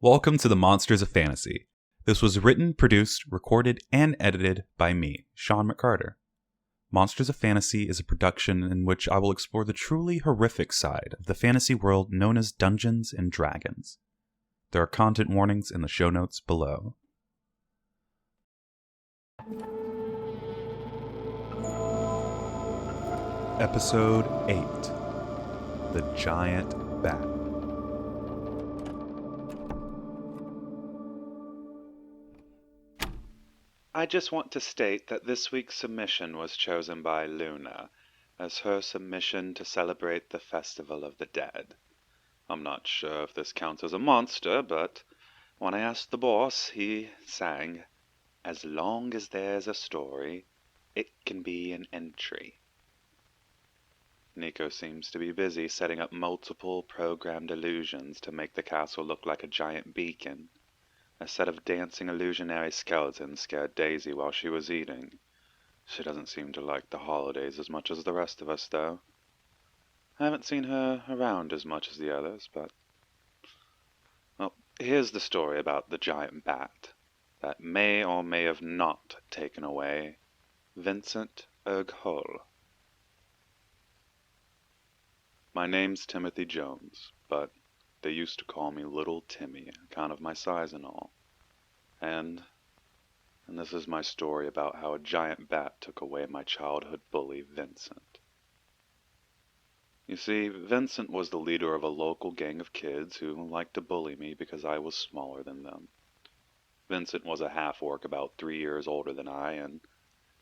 Welcome to the Monsters of Fantasy. This was written, produced, recorded, and edited by me, Shawn McCarter. Monsters of Fantasy is a production in which I will explore the truly horrific side of the fantasy world known as Dungeons and Dragons. There are content warnings in the show notes below. Episode 8: The Giant Bat. I just want to state that this week's submission was chosen by Luna as her submission to celebrate the Festival of the Dead. I'm not sure if this counts as a monster, but when I asked the boss, he sang, "As long as there's a story, it can be an entry." Nico seems to be busy setting up multiple programmed illusions to make the castle look like a giant beacon. A set of dancing illusionary skeletons scared Daisy while she was eating. She doesn't seem to like the holidays as much as the rest of us, though. I haven't seen her around as much as the others, but... Well, here's the story about the giant bat that may or may have not taken away Vincent Hull. My name's Timothy Jones, but they used to call me Little Timmy, on account of my size and all. And this is my story about how a giant bat took away my childhood bully, Vincent. You see, Vincent was the leader of a local gang of kids who liked to bully me because I was smaller than them. Vincent was a half-orc about 3 years older than I, and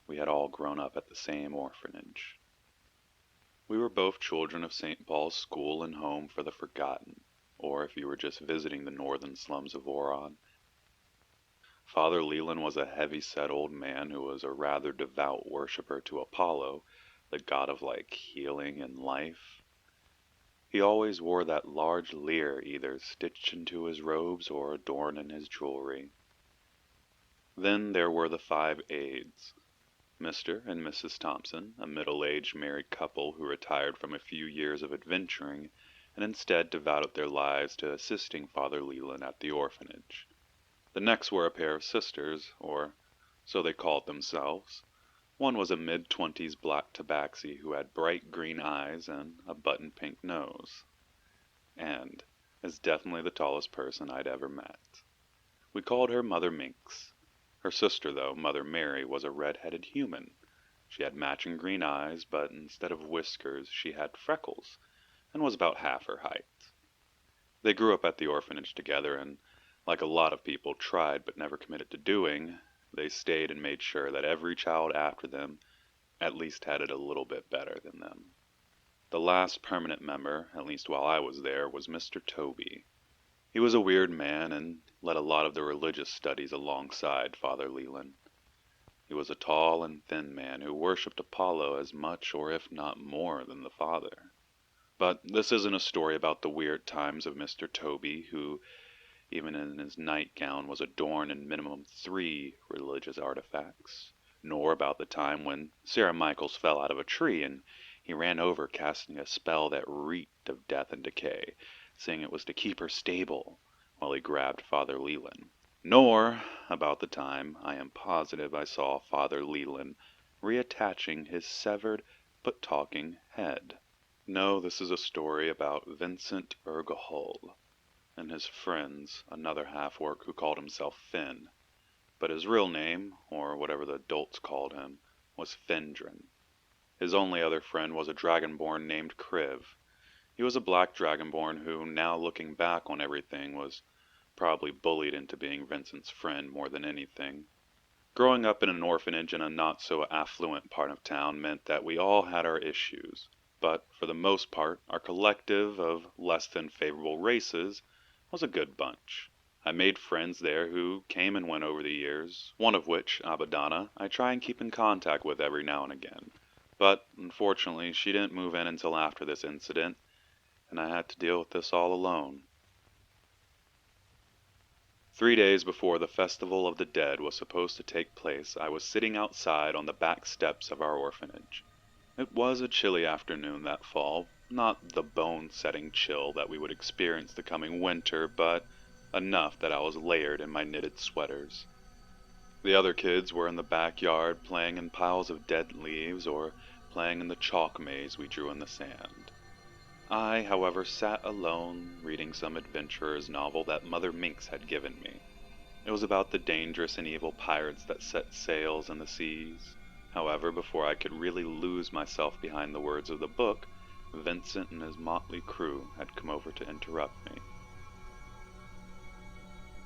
we had all grown up at the same orphanage. We were both children of St. Paul's School and Home for the Forgotten, or if you were just visiting the northern slums of Voron. Father Leland was a heavy-set old man who was a rather devout worshiper to Apollo, the god of, healing and life. He always wore that large lyre either stitched into his robes or adorned in his jewelry. Then there were the 5 aides. Mr. and Mrs. Thompson, a middle-aged married couple who retired from a few years of adventuring and instead devoted their lives to assisting Father Leland at the orphanage. The next were a pair of sisters, or so they called themselves. One was a mid-20s black tabaxi who had bright green eyes and a button-pink nose. And is definitely the tallest person I'd ever met. We called her Mother Minx. Her sister, though, Mother Mary, was a red-headed human. She had matching green eyes, but instead of whiskers, she had freckles, and was about half her height. They grew up at the orphanage together, and like a lot of people tried but never committed to doing, they stayed and made sure that every child after them at least had it a little bit better than them. The last permanent member, at least while I was there, was Mr. Toby. He was a weird man and led a lot of the religious studies alongside Father Leland. He was a tall and thin man who worshipped Apollo as much or if not more than the Father. But this isn't a story about the weird times of Mr. Toby, who even in his nightgown was adorned in minimum 3 religious artifacts, nor about the time when Sarah Michaels fell out of a tree and he ran over casting a spell that reeked of death and decay, saying it was to keep her stable while he grabbed Father Leland. Nor about the time I am positive I saw Father Leland reattaching his severed but talking head. No, this is a story about Vincent Hull and his friends, another half-orc who called himself Finn, but his real name, or whatever the adults called him, was Fendrin. His only other friend was a dragonborn named Kriv. He was a black dragonborn who, now looking back on everything, was probably bullied into being Vincent's friend more than anything. Growing up in an orphanage in a not-so-affluent part of town meant that we all had our issues, but for the most part, our collective of less-than-favorable races was a good bunch. I made friends there who came and went over the years, one of which, Abadana, I try and keep in contact with every now and again. But, unfortunately, she didn't move in until after this incident, and I had to deal with this all alone. 3 days before the Festival of the Dead was supposed to take place, I was sitting outside on the back steps of our orphanage. It was a chilly afternoon that fall, not the bone-setting chill that we would experience the coming winter, but enough that I was layered in my knitted sweaters. The other kids were in the backyard playing in piles of dead leaves or playing in the chalk maze we drew in the sand. I, however, sat alone reading some adventurer's novel that Mother Minx had given me. It was about the dangerous and evil pirates that set sails in the seas. However, before I could really lose myself behind the words of the book, Vincent and his motley crew had come over to interrupt me.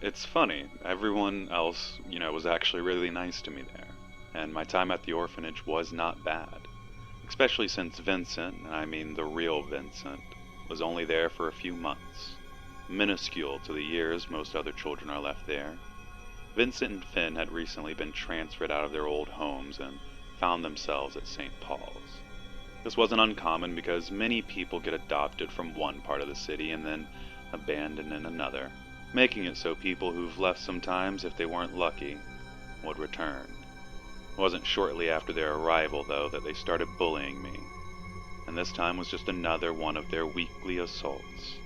It's funny, everyone else, was actually really nice to me there, and my time at the orphanage was not bad. Especially since Vincent, and I mean the real Vincent, was only there for a few months. Minuscule to the years most other children are left there. Vincent and Finn had recently been transferred out of their old homes and found themselves at St. Paul's. This wasn't uncommon because many people get adopted from one part of the city and then abandoned in another, making it so people who've left sometimes, if they weren't lucky, would return. It wasn't shortly after their arrival, though, that they started bullying me, and this time was just another one of their weekly assaults.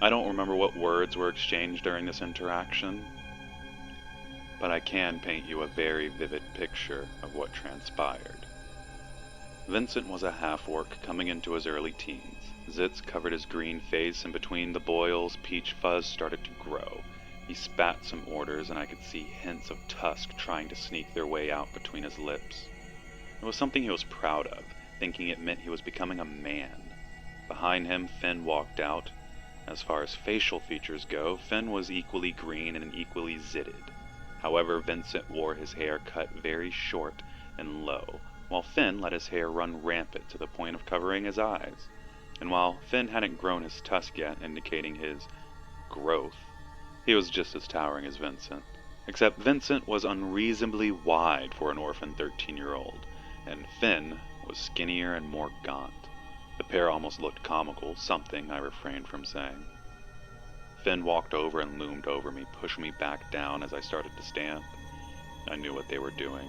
I don't remember what words were exchanged during this interaction, but I can paint you a very vivid picture of what transpired. Vincent was a half-orc coming into his early teens. Zits covered his green face, and between the boils, peach fuzz started to grow. He spat some orders, and I could see hints of tusk trying to sneak their way out between his lips. It was something he was proud of, thinking it meant he was becoming a man. Behind him, Finn walked out. As far as facial features go, Finn was equally green and equally zitted. However, Vincent wore his hair cut very short and low, while Finn let his hair run rampant to the point of covering his eyes. And while Finn hadn't grown his tusk yet, indicating his growth, he was just as towering as Vincent. Except Vincent was unreasonably wide for an orphan 13-year-old, and Finn was skinnier and more gaunt. The pair almost looked comical, something I refrained from saying. Finn walked over and loomed over me, pushing me back down as I started to stand. I knew what they were doing.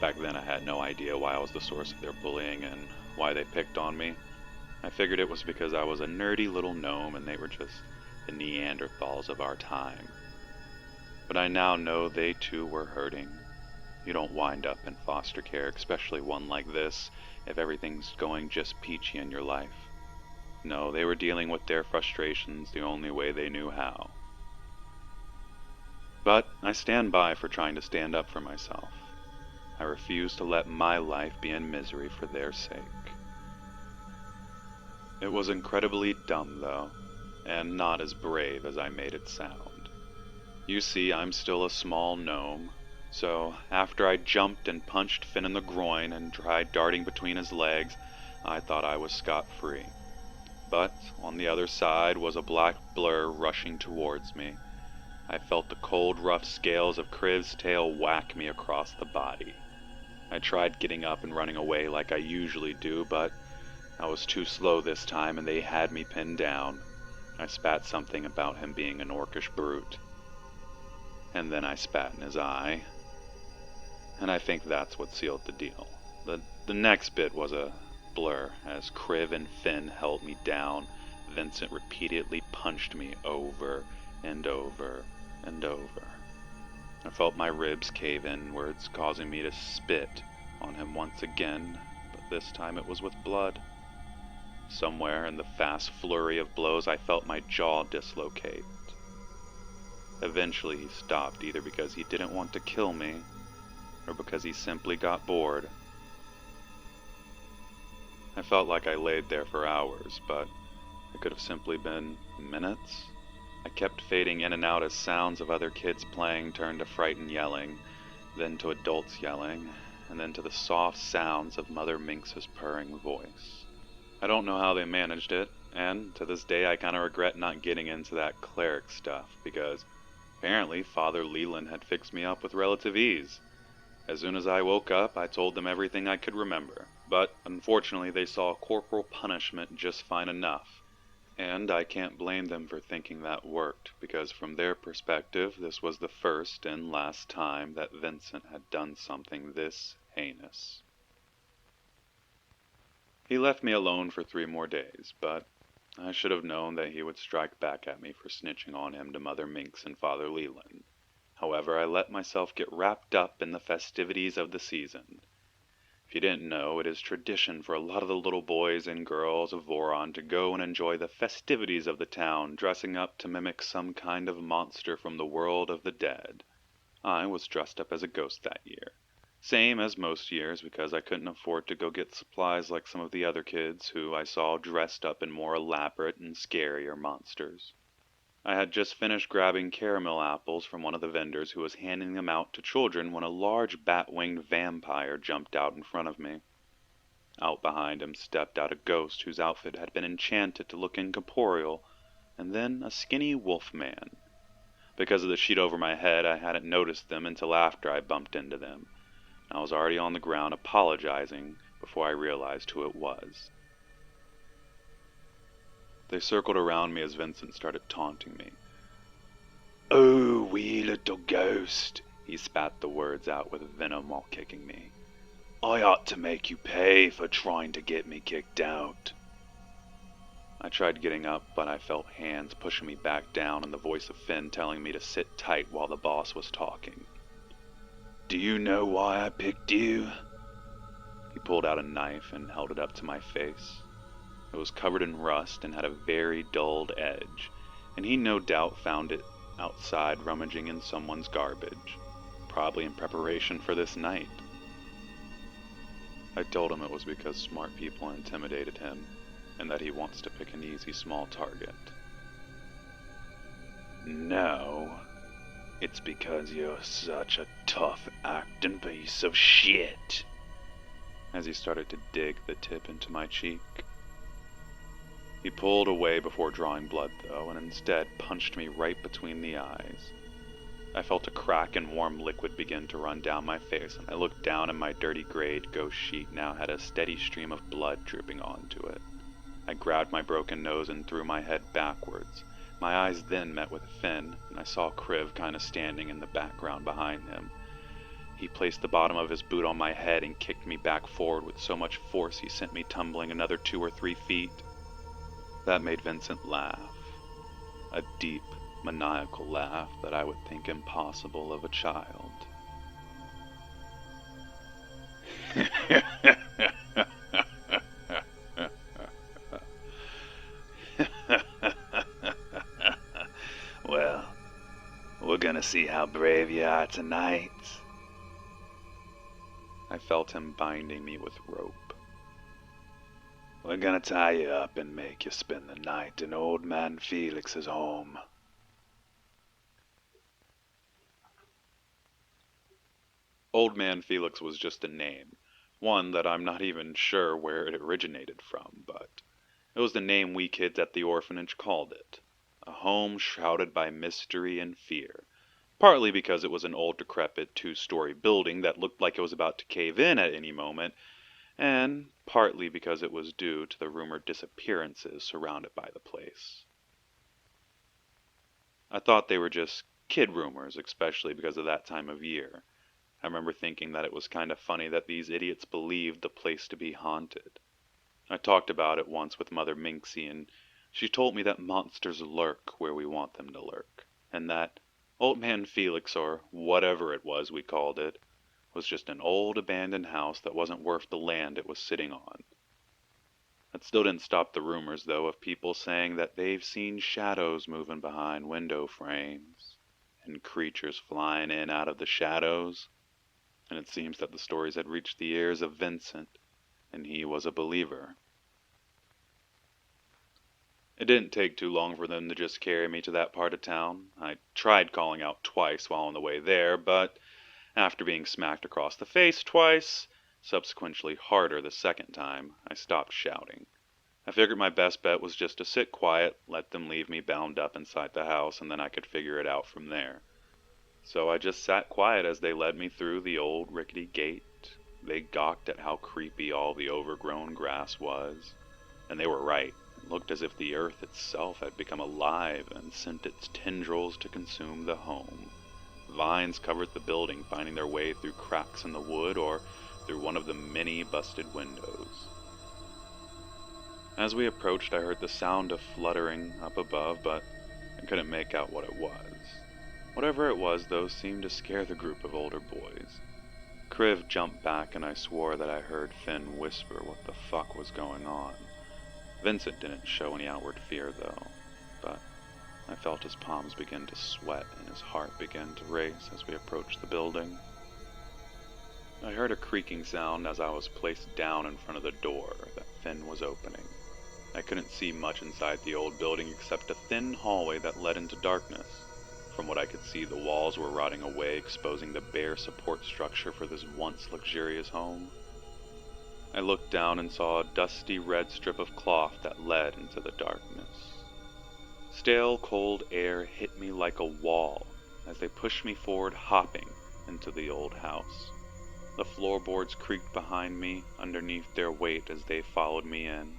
Back then I had no idea why I was the source of their bullying and why they picked on me. I figured it was because I was a nerdy little gnome and they were just the Neanderthals of our time. But I now know they too were hurting. You don't wind up in foster care, especially one like this, if everything's going just peachy in your life. No, they were dealing with their frustrations the only way they knew how. But I stand by for trying to stand up for myself. I refuse to let my life be in misery for their sake. It was incredibly dumb, though, and not as brave as I made it sound. You see, I'm still a small gnome, so after I jumped and punched Finn in the groin and tried darting between his legs, I thought I was scot-free. But on the other side was a black blur rushing towards me. I felt the cold, rough scales of Kriv's tail whack me across the body. I tried getting up and running away like I usually do, but I was too slow this time and they had me pinned down. I spat something about him being an orcish brute. And then I spat in his eye. And I think that's what sealed the deal. The next bit was a blur. As Kriv and Finn held me down, Vincent repeatedly punched me over and over and over. I felt my ribs cave inwards, causing me to spit on him once again, but this time it was with blood. Somewhere in the fast flurry of blows, I felt my jaw dislocate. Eventually he stopped, either because he didn't want to kill me, or because he simply got bored. I felt like I laid there for hours, but it could have simply been minutes. I kept fading in and out as sounds of other kids playing turned to frightened yelling, then to adults yelling, and then to the soft sounds of Mother Minx's purring voice. I don't know how they managed it, and to this day I kinda regret not getting into that cleric stuff, because apparently Father Leland had fixed me up with relative ease. As soon as I woke up, I told them everything I could remember, but unfortunately they saw corporal punishment just fine enough. And I can't blame them for thinking that worked, because from their perspective, this was the first and last time that Vincent had done something this heinous. He left me alone for 3 more days, but I should have known that he would strike back at me for snitching on him to Mother Minx and Father Leland. However, I let myself get wrapped up in the festivities of the season. If you didn't know, it is tradition for a lot of the little boys and girls of Voron to go and enjoy the festivities of the town, dressing up to mimic some kind of monster from the world of the dead. I was dressed up as a ghost that year. Same as most years, because I couldn't afford to go get supplies like some of the other kids who I saw dressed up in more elaborate and scarier monsters. I had just finished grabbing caramel apples from one of the vendors who was handing them out to children when a large bat-winged vampire jumped out in front of me. Out behind him stepped out a ghost whose outfit had been enchanted to look incorporeal, and then a skinny wolf man. Because of the sheet over my head, I hadn't noticed them until after I bumped into them. I was already on the ground apologizing before I realized who it was. They circled around me as Vincent started taunting me. "Oh, wee little ghost," he spat the words out with venom while kicking me. "I ought to make you pay for trying to get me kicked out." I tried getting up, but I felt hands pushing me back down and the voice of Finn telling me to sit tight while the boss was talking. "Do you know why I picked you?" He pulled out a knife and held it up to my face. It was covered in rust and had a very dulled edge, and he no doubt found it outside rummaging in someone's garbage, probably in preparation for this night. I told him it was because smart people intimidated him, and that he wants to pick an easy small target. "No, it's because you're such a tough acting piece of shit," as he started to dig the tip into my cheek. He pulled away before drawing blood, though, and instead punched me right between the eyes. I felt a crack and warm liquid begin to run down my face, and I looked down and my dirty grayed ghost sheet now had a steady stream of blood dripping onto it. I grabbed my broken nose and threw my head backwards. My eyes then met with Finn, and I saw Kriv kinda standing in the background behind him. He placed the bottom of his boot on my head and kicked me back forward with so much force he sent me tumbling another 2 or 3 feet. That made Vincent laugh. A deep, maniacal laugh that I would think impossible of a child. "Well, we're gonna see how brave you are tonight." I felt him binding me with rope. "We're gonna tie you up and make you spend the night in Old Man Felix's home." Old Man Felix was just a name, one that I'm not even sure where it originated from, but it was the name we kids at the orphanage called it. A home shrouded by mystery and fear, partly because it was an old decrepit 2-story building that looked like it was about to cave in at any moment, and partly because it was due to the rumored disappearances surrounded by the place. I thought they were just kid rumors, especially because of that time of year. I remember thinking that it was kind of funny that these idiots believed the place to be haunted. I talked about it once with Mother Minxie, and she told me that monsters lurk where we want them to lurk, and that Old Man Felix, or whatever it was we called it, was just an old abandoned house that wasn't worth the land it was sitting on. That still didn't stop the rumors, though, of people saying that they've seen shadows moving behind window frames, and creatures flying in out of the shadows, and it seems that the stories had reached the ears of Vincent, and he was a believer. It didn't take too long for them to just carry me to that part of town. I tried calling out twice while on the way there, but after being smacked across the face twice, subsequently harder the second time, I stopped shouting. I figured my best bet was just to sit quiet, let them leave me bound up inside the house, and then I could figure it out from there. So I just sat quiet as they led me through the old rickety gate. They gawked at how creepy all the overgrown grass was, and they were right. It looked as if the earth itself had become alive and sent its tendrils to consume the home. Vines covered the building, finding their way through cracks in the wood or through one of the many busted windows. As we approached, I heard the sound of fluttering up above, but I couldn't make out what it was. Whatever it was, though, seemed to scare the group of older boys. Kriv jumped back, and I swore that I heard Finn whisper what the fuck was going on. Vincent didn't show any outward fear, though, but I felt his palms begin to sweat and his heart began to race as we approached the building. I heard a creaking sound as I was placed down in front of the door that Finn was opening. I couldn't see much inside the old building except a thin hallway that led into darkness. From what I could see, the walls were rotting away, exposing the bare support structure for this once luxurious home. I looked down and saw a dusty red strip of cloth that led into the darkness. Stale, cold air hit me like a wall as they pushed me forward, hopping into the old house. The floorboards creaked behind me underneath their weight as they followed me in.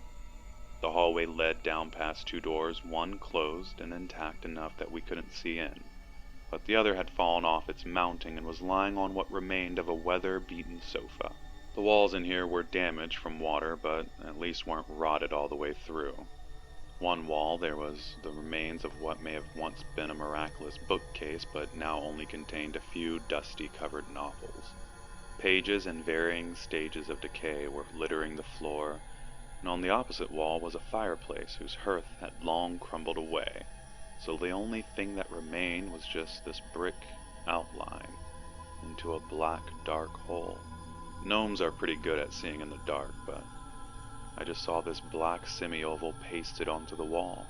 The hallway led down past two doors, one closed and intact enough that we couldn't see in, but the other had fallen off its mounting and was lying on what remained of a weather-beaten sofa. The walls in here were damaged from water, but at least weren't rotted all the way through. One wall, there was the remains of what may have once been a miraculous bookcase, but now only contained a few dusty covered novels. Pages in varying stages of decay were littering the floor, and on the opposite wall was a fireplace whose hearth had long crumbled away, so the only thing that remained was just this brick outline into a black, dark hole. Gnomes are pretty good at seeing in the dark, but I just saw this black semi-oval pasted onto the wall.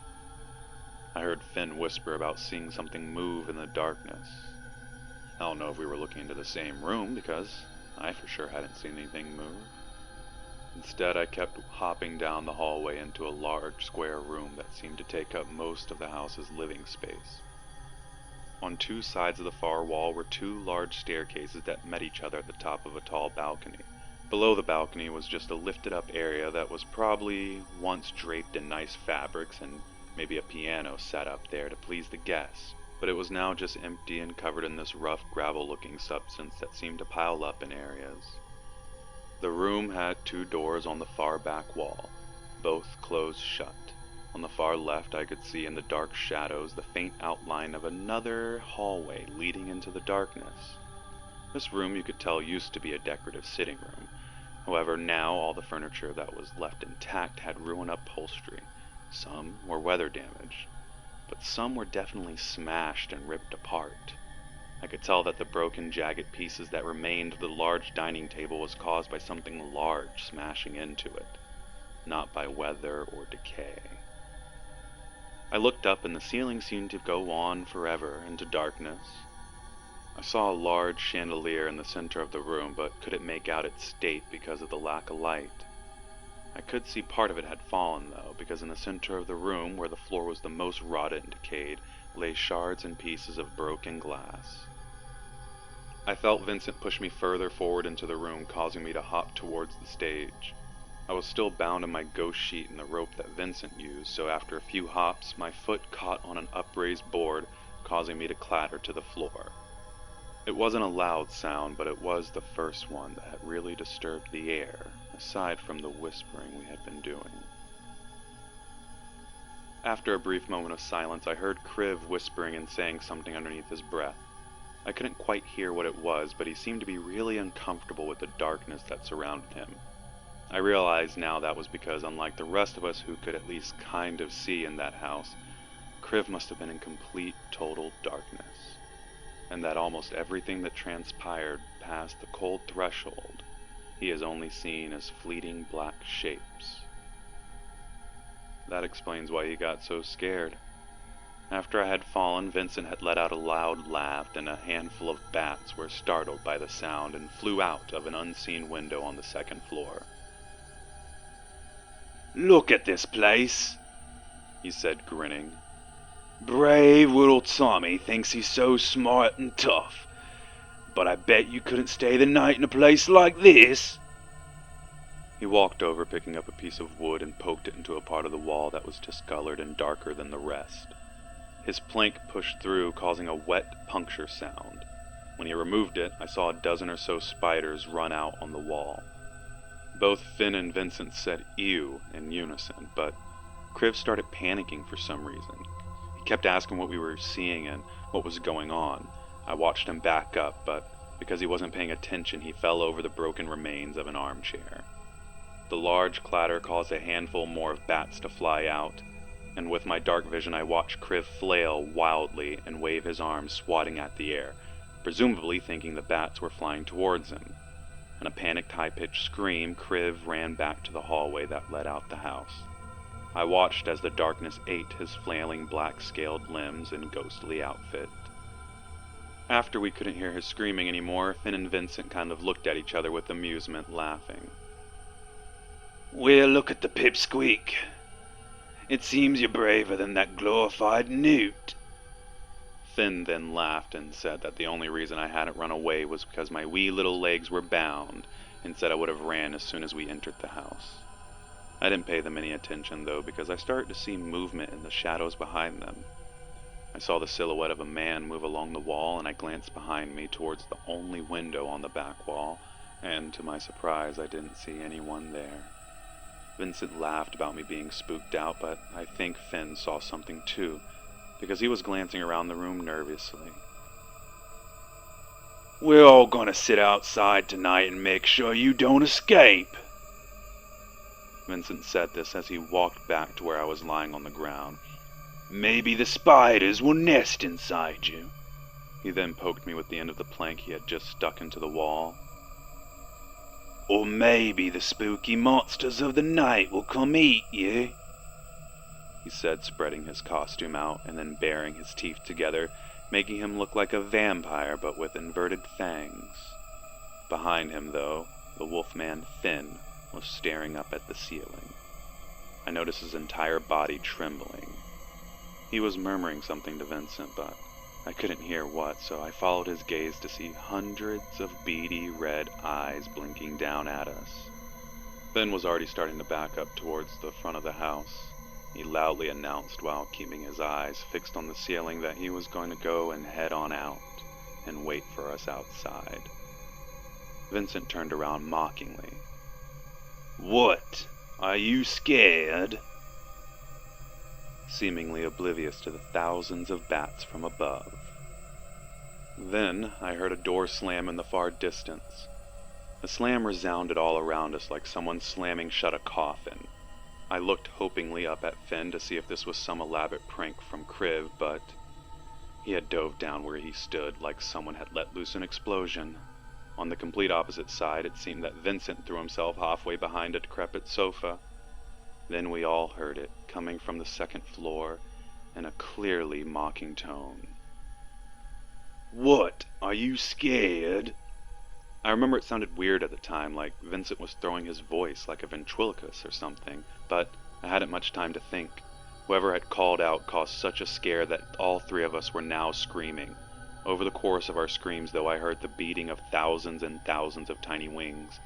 I heard Finn whisper about seeing something move in the darkness. I don't know if we were looking into the same room, because I for sure hadn't seen anything move. Instead, I kept hopping down the hallway into a large square room that seemed to take up most of the house's living space. On two sides of the far wall were two large staircases that met each other at the top of a tall balcony. Below the balcony was just a lifted-up area that was probably once draped in nice fabrics and maybe a piano set up there to please the guests, but it was now just empty and covered in this rough gravel-looking substance that seemed to pile up in areas. The room had two doors on the far back wall, both closed shut. On the far left, I could see in the dark shadows the faint outline of another hallway leading into the darkness. This room, you could tell, used to be a decorative sitting room. However, now all the furniture that was left intact had ruined upholstery. Some were weather damaged, but some were definitely smashed and ripped apart. I could tell that the broken, jagged pieces that remained of the large dining table was caused by something large smashing into it, not by weather or decay. I looked up and the ceiling seemed to go on forever into darkness. I saw a large chandelier in the center of the room, but couldn't make out its state because of the lack of light. I could see part of it had fallen, though, because in the center of the room, where the floor was the most rotted and decayed, lay shards and pieces of broken glass. I felt Vincent push me further forward into the room, causing me to hop towards the stage. I was still bound in my ghost sheet in the rope that Vincent used, so after a few hops, my foot caught on an upraised board, causing me to clatter to the floor. It wasn't a loud sound, but it was the first one that had really disturbed the air, aside from the whispering we had been doing. After a brief moment of silence, I heard Kriv whispering and saying something underneath his breath. I couldn't quite hear what it was, but he seemed to be really uncomfortable with the darkness that surrounded him. I realized now that was because, unlike the rest of us who could at least kind of see in that house, Kriv must have been in complete, total darkness, and that almost everything that transpired past the cold threshold he has only seen as fleeting black shapes. That explains why he got so scared. After I had fallen, Vincent had let out a loud laugh, and a handful of bats were startled by the sound and flew out of an unseen window on the second floor. "Look at this place," he said, grinning. "Brave little Tommy thinks he's so smart and tough, but I bet you couldn't stay the night in a place like this." He walked over, picking up a piece of wood and poked it into a part of the wall that was discolored and darker than the rest. His plank pushed through, causing a wet puncture sound. When he removed it, I saw a dozen or so spiders run out on the wall. Both Finn and Vincent said ew in unison, but Kriv started panicking for some reason. He kept asking what we were seeing and what was going on. I watched him back up, but because he wasn't paying attention, he fell over the broken remains of an armchair. The large clatter caused a handful more of bats to fly out, and with my dark vision I watched Kriv flail wildly and wave his arms swatting at the air, presumably thinking the bats were flying towards him. In a panicked high-pitched scream, Kriv ran back to the hallway that led out the house. I watched as the darkness ate his flailing black-scaled limbs and ghostly outfit. After we couldn't hear his screaming anymore, Finn and Vincent kind of looked at each other with amusement, laughing. Well, look at the pipsqueak. It seems you're braver than that glorified newt. Finn then laughed and said that the only reason I hadn't run away was because my wee little legs were bound, and said I would have ran as soon as we entered the house. I didn't pay them any attention, though, because I started to see movement in the shadows behind them. I saw the silhouette of a man move along the wall, and I glanced behind me towards the only window on the back wall, and to my surprise, I didn't see anyone there. Vincent laughed about me being spooked out, but I think Finn saw something too, because he was glancing around the room nervously. We're all gonna sit outside tonight and make sure you don't escape. Vincent said this as he walked back to where I was lying on the ground. Maybe the spiders will nest inside you. He then poked me with the end of the plank he had just stuck into the wall. Or maybe the spooky monsters of the night will come eat you, he said, spreading his costume out and then baring his teeth together, making him look like a vampire but with inverted fangs. Behind him, though, the wolfman Finn was staring up at the ceiling. I noticed his entire body trembling. He was murmuring something to Vincent, but I couldn't hear what, so I followed his gaze to see hundreds of beady red eyes blinking down at us. Finn was already starting to back up towards the front of the house. He loudly announced while keeping his eyes fixed on the ceiling that he was going to go and head on out and wait for us outside. Vincent turned around mockingly. What? Are you scared? Seemingly oblivious to the thousands of bats from above. Then I heard a door slam in the far distance. The slam resounded all around us like someone slamming shut a coffin. I looked hopingly up at Finn to see if this was some elaborate prank from Kriv, but he had dove down where he stood like someone had let loose an explosion. On the complete opposite side, it seemed that Vincent threw himself halfway behind a decrepit sofa. Then we all heard it, coming from the second floor, in a clearly mocking tone. What? Are you scared? I remember it sounded weird at the time, like Vincent was throwing his voice like a ventriloquist or something, but I hadn't much time to think. Whoever had called out caused such a scare that all three of us were now screaming. Over the course of our screams, though, I heard the beating of thousands and thousands of tiny wings.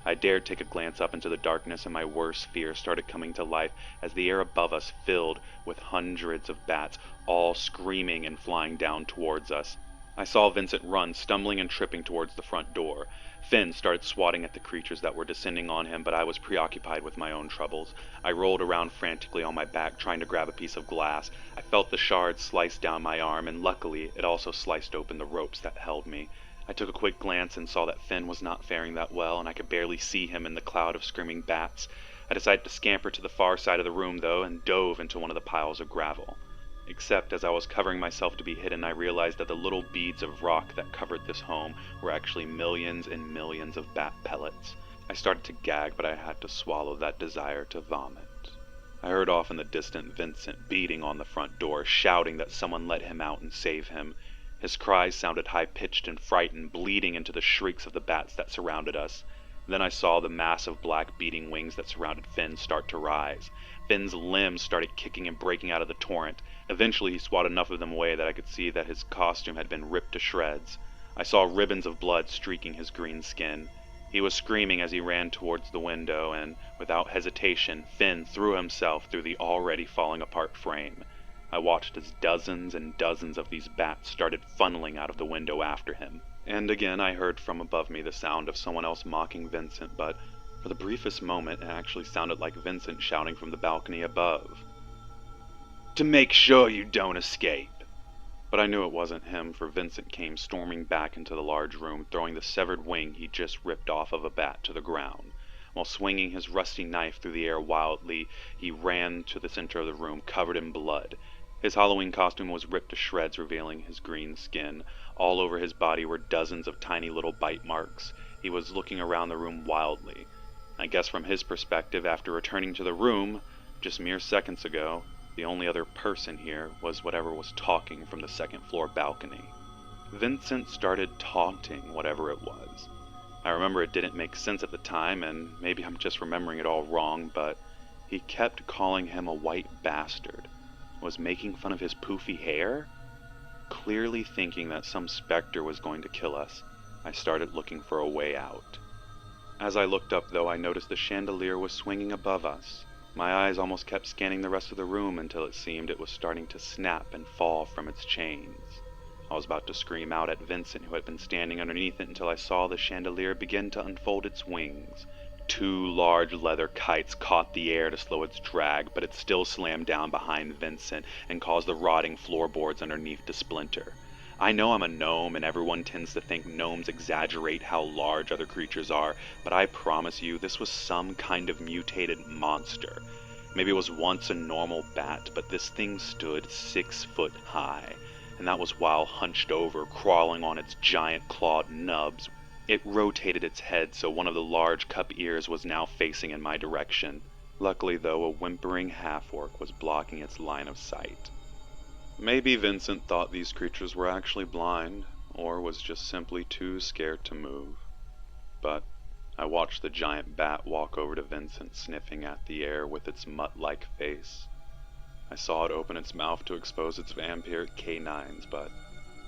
I dared take a glance up into the darkness, and my worst fear started coming to life as the air above us filled with hundreds of bats, all screaming and flying down towards us. I saw Vincent run, stumbling and tripping towards the front door. Finn started swatting at the creatures that were descending on him, but I was preoccupied with my own troubles. I rolled around frantically on my back, trying to grab a piece of glass. I felt the shard slice down my arm, and luckily it also sliced open the ropes that held me. I took a quick glance and saw that Finn was not faring that well, and I could barely see him in the cloud of screaming bats. I decided to scamper to the far side of the room, though, and dove into one of the piles of gravel. Except as I was covering myself to be hidden, I realized that the little beads of rock that covered this home were actually millions and millions of bat pellets. I started to gag, but I had to swallow that desire to vomit. I heard off in the distance Vincent beating on the front door, shouting that someone let him out and save him. His cries sounded high-pitched and frightened, bleeding into the shrieks of the bats that surrounded us. Then I saw the massive black beating wings that surrounded Finn start to rise. Finn's limbs started kicking and breaking out of the torrent. Eventually he swatted enough of them away that I could see that his costume had been ripped to shreds. I saw ribbons of blood streaking his green skin. He was screaming as he ran towards the window, and without hesitation, Finn threw himself through the already falling apart frame. I watched as dozens and dozens of these bats started funneling out of the window after him. And again I heard from above me the sound of someone else mocking Vincent, but For the briefest moment, it actually sounded like Vincent shouting from the balcony above. To make sure you don't escape. But I knew it wasn't him, for Vincent came storming back into the large room, throwing the severed wing he just ripped off of a bat to the ground. While swinging his rusty knife through the air wildly, he ran to the center of the room, covered in blood. His Halloween costume was ripped to shreds, revealing his green skin. All over his body were dozens of tiny little bite marks. He was looking around the room wildly. I guess from his perspective, after returning to the room just mere seconds ago, the only other person here was whatever was talking from the second-floor balcony. Vincent started taunting whatever it was. I remember it didn't make sense at the time, and maybe I'm just remembering it all wrong, but he kept calling him a white bastard. Was making fun of his poofy hair? Clearly thinking that some specter was going to kill us, I started looking for a way out. As I looked up, though, I noticed the chandelier was swinging above us. My eyes almost kept scanning the rest of the room until it seemed it was starting to snap and fall from its chains. I was about to scream out at Vincent, who had been standing underneath it, until I saw the chandelier begin to unfold its wings. 2 large leather kites caught the air to slow its drag, but it still slammed down behind Vincent and caused the rotting floorboards underneath to splinter. I know I'm a gnome, and everyone tends to think gnomes exaggerate how large other creatures are, but I promise you this was some kind of mutated monster. Maybe it was once a normal bat, but this thing stood 6 foot high, and that was while hunched over, crawling on its giant clawed nubs. It rotated its head so one of the large cup ears was now facing in my direction. Luckily, though, a whimpering half-orc was blocking its line of sight. Maybe Vincent thought these creatures were actually blind, or was just simply too scared to move. But I watched the giant bat walk over to Vincent, sniffing at the air with its mutt-like face. I saw it open its mouth to expose its vampiric canines, but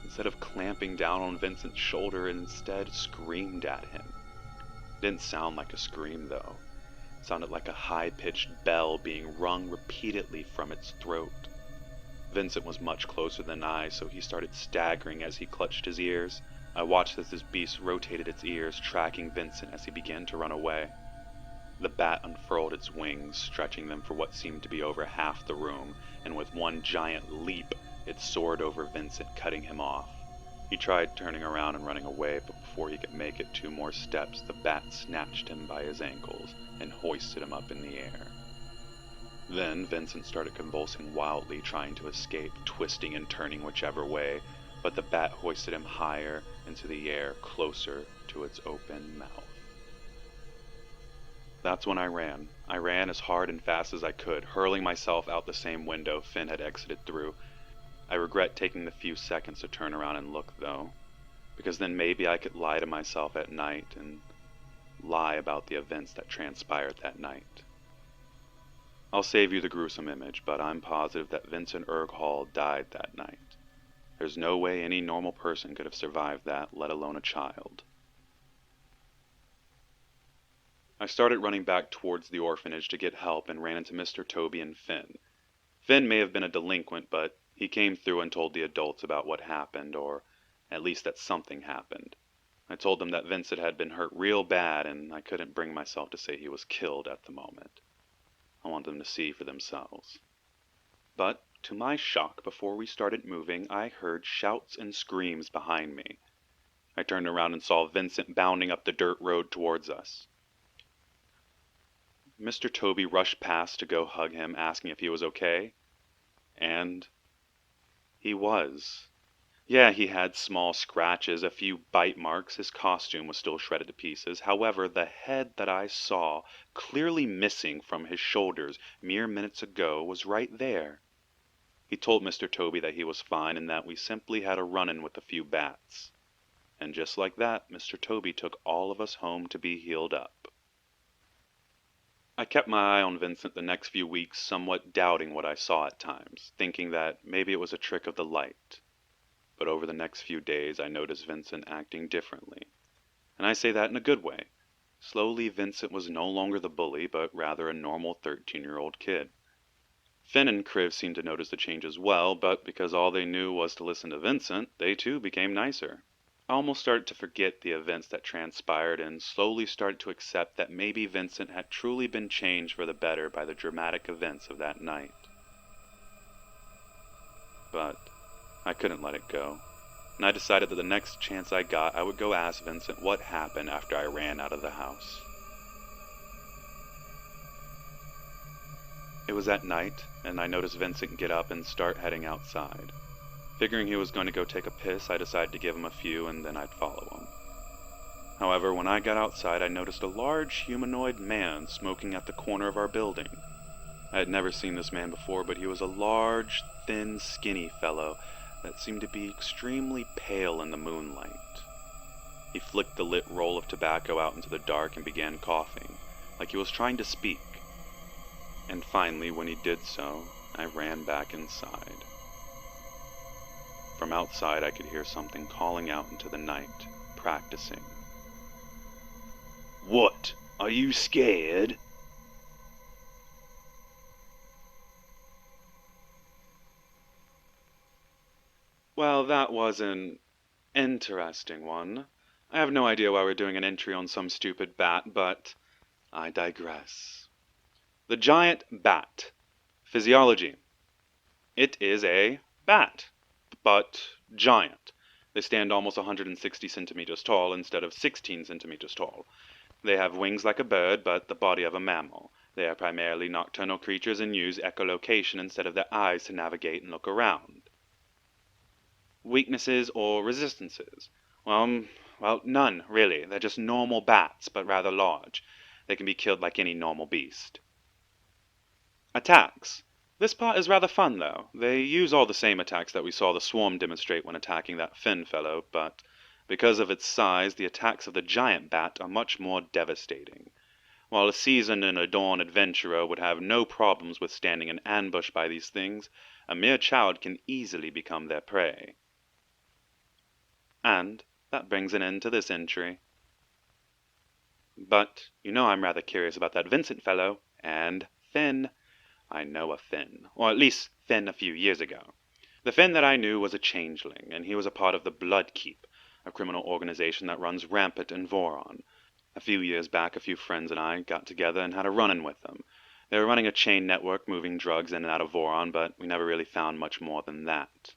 instead of clamping down on Vincent's shoulder, it instead screamed at him. It didn't sound like a scream, though. It sounded like a high-pitched bell being rung repeatedly from its throat. Vincent was much closer than I, so he started staggering as he clutched his ears. I watched as this beast rotated its ears, tracking Vincent as he began to run away. The bat unfurled its wings, stretching them for what seemed to be over half the room, and with one giant leap, it soared over Vincent, cutting him off. He tried turning around and running away, but before he could make it 2 more steps, the bat snatched him by his ankles and hoisted him up in the air. Then Vincent started convulsing wildly, trying to escape, twisting and turning whichever way, but the bat hoisted him higher into the air, closer to its open mouth. That's when I ran. I ran as hard and fast as I could, hurling myself out the same window Finn had exited through. I regret taking the few seconds to turn around and look, though, because then maybe I could lie to myself at night and lie about the events that transpired that night. I'll save you the gruesome image, but I'm positive that Vincent Hall died that night. There's no way any normal person could have survived that, let alone a child. I started running back towards the orphanage to get help and ran into Mr. Toby and Finn. Finn may have been a delinquent, but he came through and told the adults about what happened, or at least that something happened. I told them that Vincent had been hurt real bad, and I couldn't bring myself to say he was killed at the moment. I want them to see for themselves. But, to my shock, before we started moving, I heard shouts and screams behind me. I turned around and saw Vincent bounding up the dirt road towards us. Mr. Toby rushed past to go hug him, asking if he was okay. And he was. Yeah, he had small scratches, a few bite marks. His costume was still shredded to pieces. However, the head that I saw, clearly missing from his shoulders mere minutes ago, was right there. He told Mr. Toby that he was fine and that we simply had a run-in with a few bats. And just like that, Mr. Toby took all of us home to be healed up. I kept my eye on Vincent the next few weeks, somewhat doubting what I saw at times, thinking that maybe it was a trick of the light. But over the next few days, I noticed Vincent acting differently. And I say that in a good way. Slowly, Vincent was no longer the bully, but rather a normal 13-year-old kid. Finn and Kriv seemed to notice the change as well, but because all they knew was to listen to Vincent, they too became nicer. I almost started to forget the events that transpired and slowly started to accept that maybe Vincent had truly been changed for the better by the dramatic events of that night. But I couldn't let it go, and I decided that the next chance I got, I would go ask Vincent what happened after I ran out of the house. It was at night, and I noticed Vincent get up and start heading outside. Figuring he was going to go take a piss, I decided to give him a few and then I'd follow him. However, when I got outside, I noticed a large humanoid man smoking at the corner of our building. I had never seen this man before, but he was a large, thin, skinny fellow that seemed to be extremely pale in the moonlight. He flicked the lit roll of tobacco out into the dark and began coughing, like he was trying to speak. And finally, when he did so, I ran back inside. From outside, I could hear something calling out into the night, practicing. What? Are you scared? Well, that was an interesting one. I have no idea why we're doing an entry on some stupid bat, but I digress. The giant bat. Physiology. It is a bat, but giant. They stand almost 160 centimeters tall instead of 16 centimeters tall. They have wings like a bird, but the body of a mammal. They are primarily nocturnal creatures and use echolocation instead of their eyes to navigate and look around. Weaknesses or resistances? Well, none, really. They're just normal bats, but rather large. They can be killed like any normal beast. Attacks. This part is rather fun, though. They use all the same attacks that we saw the swarm demonstrate when attacking that Finn fellow, but because of its size, the attacks of the giant bat are much more devastating. While a seasoned and adorned adventurer would have no problems withstanding an ambush by these things, a mere child can easily become their prey. And that brings an end to this entry. But you know I'm rather curious about that Vincent fellow, and Finn. I know a Finn, or at least Finn a few years ago. The Finn that I knew was a changeling, and he was a part of the Blood Keep, a criminal organization that runs rampant in Voron. A few years back, a few friends and I got together and had a run-in with them. They were running a chain network moving drugs in and out of Voron, but we never really found much more than that.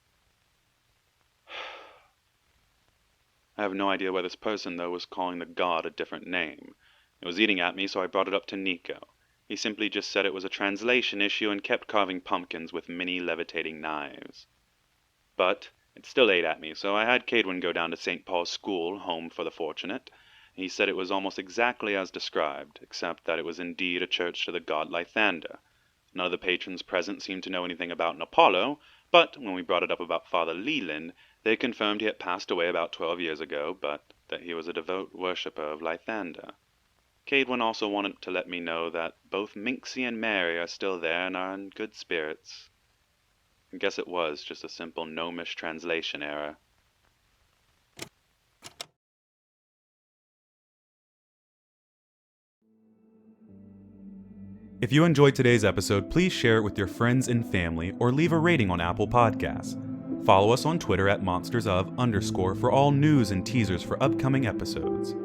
I have no idea why this person, though, was calling the god a different name. It was eating at me, so I brought it up to Nico. He simply just said it was a translation issue and kept carving pumpkins with mini levitating knives. But it still ate at me, so I had Cadwin go down to St. Paul's School, home for the fortunate. He said it was almost exactly as described, except that it was indeed a church to the god Lythander. None of the patrons present seemed to know anything about an Apollo, but when we brought it up about Father Leland, they confirmed he had passed away about 12 years ago, but that he was a devout worshipper of Lythander. Cadwin also wanted to let me know that both Minxie and Mary are still there and are in good spirits. I guess it was just a simple gnomish translation error. If you enjoyed today's episode, please share it with your friends and family or leave a rating on Apple Podcasts. Follow us on Twitter at monstersof_ for all news and teasers for upcoming episodes.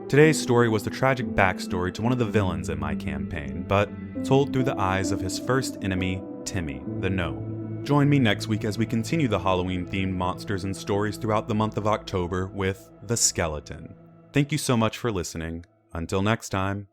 Today's story was the tragic backstory to one of the villains in my campaign, but told through the eyes of his first enemy, Timmy, the gnome. Join me next week as we continue the Halloween-themed monsters and stories throughout the month of October with The Skeleton. Thank you so much for listening. Until next time.